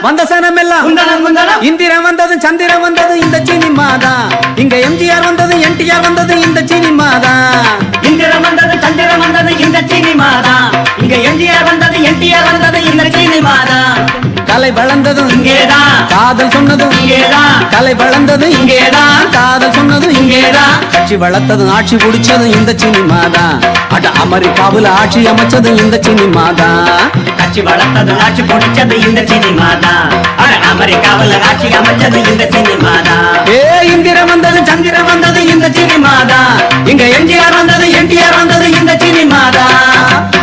வந்த சனம் எல்லாம் இந்திரன் வந்தது சந்திரன் வந்தது இந்த சினிமா தான். இங்க எம்ஜிஆர் வந்தது என்டிஆர் வந்தது இந்த சினிமா தான். இந்திரன் வந்தது சந்திரன் வந்தது இந்த சினிமா தான். இங்க எம்ஜிஆர் வந்தது என்டிஆர் வந்தது இந்த சினிமா தான். கலை வளர்ந்ததும் இங்கேதான், காதல் சொன்னதும் இங்கேதான். கலை வளர்ந்ததும் இங்கேதான், காதல் சொன்னதும் இங்கேதான். கட்சி வளர்த்ததும் ஆட்சி பிடிச்சதும் இந்த சினிமா தான். அட அமெரிக்காவுல ஆட்சி அமைச்சதும் இந்த சினிமா தான். கட்சி வளர்த்தது ஆட்சி பிடிச்சது இந்த சினிமா தான். அமெரிக்காவில் ஆட்சி அமைச்சது இந்த சினிமா தான். ஏ இந்திரன் வந்தது சந்திரன் வந்தது இந்த சினிமா தான். இங்க எம்ஜிஆர் வந்தது என்டிஆர் வந்தது இந்த சினிமா தான்.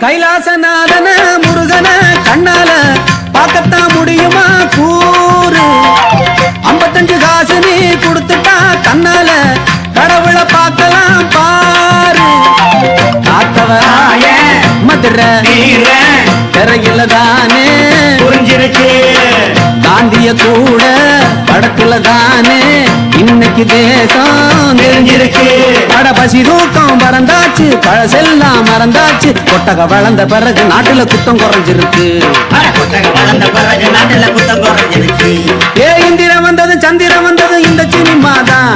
கைலாசநாதன முருகன கண்ணால பார்க்கத்தான் முடியுமா கூறு. 55 காசு நீ கொடுத்துட்டா கண்ணால கடவுளை பார்க்கலாம் பாரு. காத்தவ மதுரை திரையில தானே புரிஞ்சிருச்சு. காந்திய கூட படத்துல தானே இன்னைக்கு தேசம் தெரிஞ்சிருக்கு. பட பசி தூக்கம் பறந்தாச்சு, பழசெல்லாம் மறந்தாச்சு. கொட்டக வளர்ந்த பிறகு நாட்டுல குத்தம் குறைஞ்சிருக்கு. வளர்ந்த பிறகு நாட்டுல குத்தம் குறைஞ்சிருச்சு. ஏ இந்திரன் வந்தது சந்திரன் வந்தது இந்த சினிமா தான்.